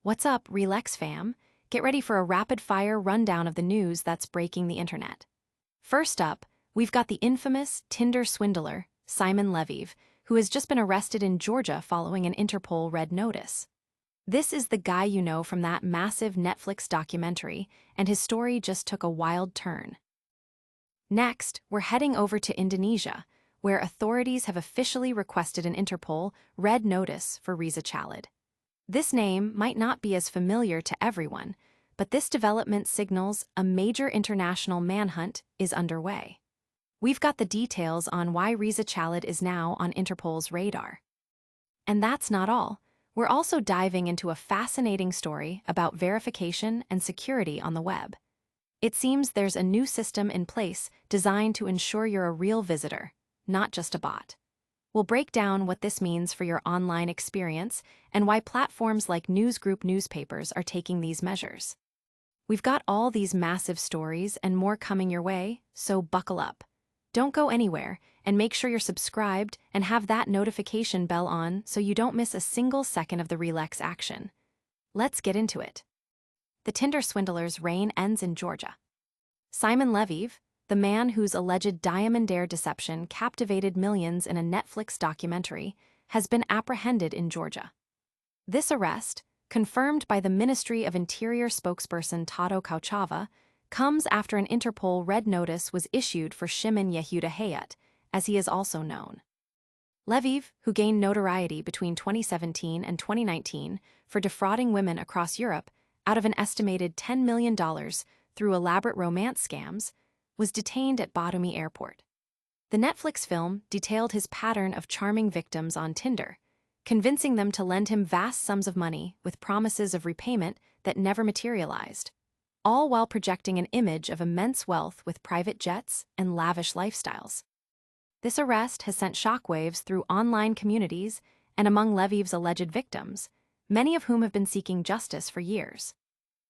What's up, ReelX fam? Get ready for a rapid-fire rundown of the news that's breaking the internet. First up, we've got the infamous Tinder Swindler Simon Leviev, who has just been arrested in Georgia following an Interpol Red Notice. This is the guy you know from that massive Netflix documentary, and his story just took a wild turn. Next, we're heading over to Indonesia, where authorities have officially requested an Interpol Red Notice for Riza Chalid. This name might not be as familiar to everyone, but this development signals a major international manhunt is underway. We've got the details on why Riza Chalid is now on Interpol's radar. And that's not all. We're also diving into a fascinating story about verification and security on the web. It seems there's a new system in place designed to ensure you're a real visitor, not just a bot. We'll break down what this means for your online experience and why platforms like newsgroup newspapers are taking these measures. We've got all these massive stories and more coming your way, so buckle up. Don't go anywhere, and make sure you're subscribed and have that notification bell on so you don't miss a single second of the ReelX action. Let's get into it. The Tinder swindler's reign ends in Georgia. Simon Leviev, the man whose alleged diamond dare deception captivated millions in a Netflix documentary, has been apprehended in Georgia. This arrest, confirmed by the Ministry of Interior spokesperson Tato Kauchava, comes after an Interpol Red Notice was issued for Shimon Yehuda Hayat, as he is also known. Leviev, who gained notoriety between 2017 and 2019 for defrauding women across Europe out of an estimated $10 million through elaborate romance scams, was detained at Batumi Airport. The Netflix film detailed his pattern of charming victims on Tinder, convincing them to lend him vast sums of money with promises of repayment that never materialized, all while projecting an image of immense wealth with private jets and lavish lifestyles. This arrest has sent shockwaves through online communities and among Leviev's alleged victims, many of whom have been seeking justice for years.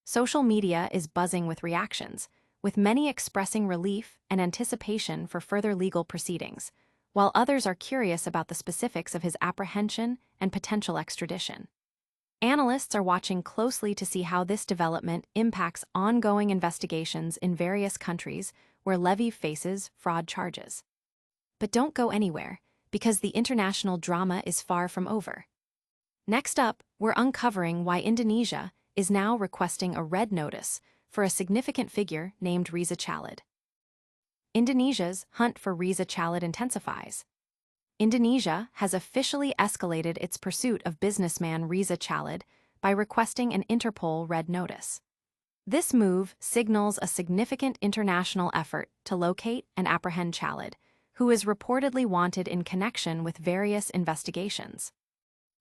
Social media is buzzing with reactions, with many expressing relief and anticipation for further legal proceedings, while others are curious about the specifics of his apprehension and potential extradition. Analysts are watching closely to see how this development impacts ongoing investigations in various countries where Leviev faces fraud charges. But don't go anywhere, because the international drama is far from over. Next up, we're uncovering why Indonesia is now requesting a red notice for a significant figure named Riza Chalid. Indonesia's hunt for Riza Chalid intensifies. Indonesia has officially escalated its pursuit of businessman Riza Chalid by requesting an Interpol Red Notice. This move signals a significant international effort to locate and apprehend Chalid, who is reportedly wanted in connection with various investigations.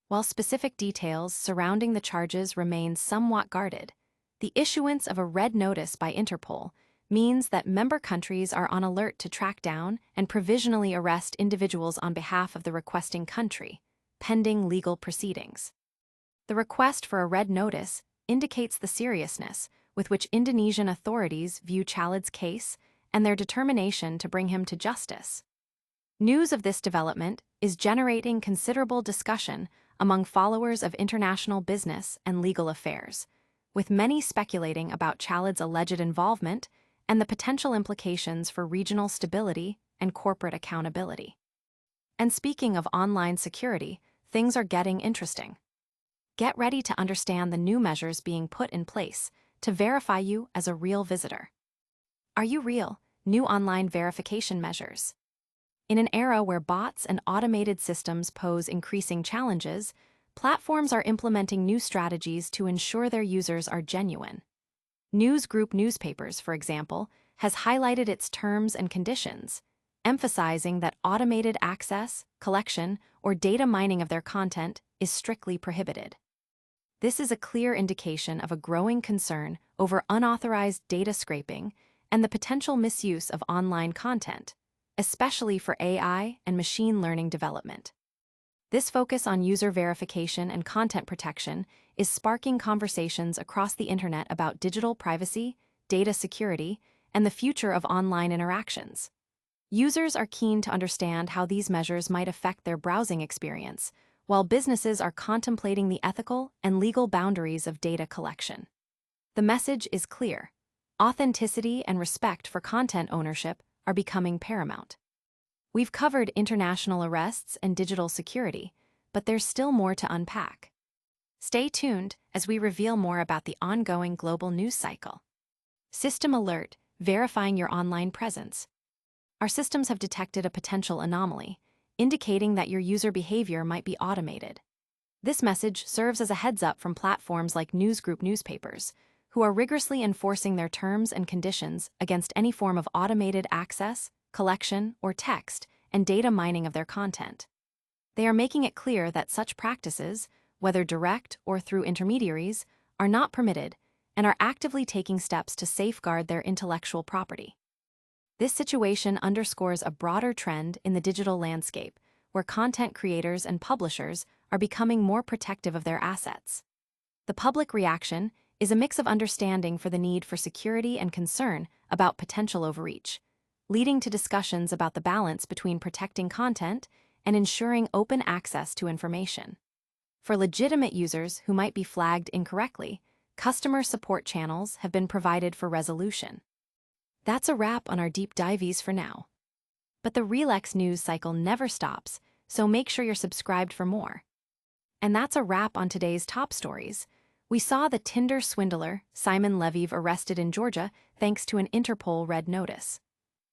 While specific details surrounding the charges remain somewhat guarded, the issuance of a red notice by Interpol means that member countries are on alert to track down and provisionally arrest individuals on behalf of the requesting country, pending legal proceedings. The request for a red notice indicates the seriousness with which Indonesian authorities view Chalid's case and their determination to bring him to justice. News of this development is generating considerable discussion among followers of international business and legal affairs, with many speculating about Chalid's alleged involvement and the potential implications for regional stability and corporate accountability. And speaking of online security, things are getting interesting. Get ready to understand the new measures being put in place to verify you as a real visitor. Are you real? New online verification measures. In an era where bots and automated systems pose increasing challenges, platforms are implementing new strategies to ensure their users are genuine. Newsgroup newspapers, for example, has highlighted its terms and conditions, emphasizing that automated access, collection, or data mining of their content is strictly prohibited. This is a clear indication of a growing concern over unauthorized data scraping and the potential misuse of online content, especially for AI and machine learning development. This focus on user verification and content protection is sparking conversations across the internet about digital privacy, data security, and the future of online interactions. Users are keen to understand how these measures might affect their browsing experience, while businesses are contemplating the ethical and legal boundaries of data collection. The message is clear. Authenticity and respect for content ownership are becoming paramount. We've covered international arrests and digital security, but there's still more to unpack. Stay tuned as we reveal more about the ongoing global news cycle. System alert, verifying your online presence. Our systems have detected a potential anomaly, indicating that your user behavior might be automated. This message serves as a heads-up from platforms like newsgroup newspapers, who are rigorously enforcing their terms and conditions against any form of automated access, collection, or text and data mining of their content. They are making it clear that such practices, whether direct or through intermediaries, are not permitted and are actively taking steps to safeguard their intellectual property. This situation underscores a broader trend in the digital landscape, where content creators and publishers are becoming more protective of their assets. The public reaction is a mix of understanding for the need for security and concern about potential overreach, leading to discussions about the balance between protecting content and ensuring open access to information. For legitimate users who might be flagged incorrectly, customer support channels have been provided for resolution. That's a wrap on our deep dives for now. But the ReelX news cycle never stops, so make sure you're subscribed for more. And that's a wrap on today's top stories. We saw the Tinder swindler Simon Leviev arrested in Georgia thanks to an Interpol Red Notice.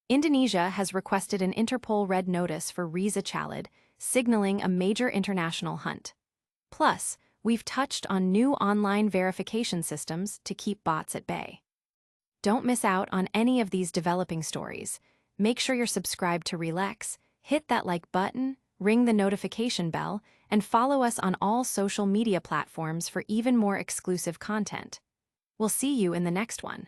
Indonesia has requested an Interpol Red Notice for Riza Chalid, signaling a major international hunt. Plus, we've touched on new online verification systems to keep bots at bay. Don't miss out on any of these developing stories. Make sure you're subscribed to ReelX, hit that like button, ring the notification bell, and follow us on all social media platforms for even more exclusive content. We'll see you in the next one.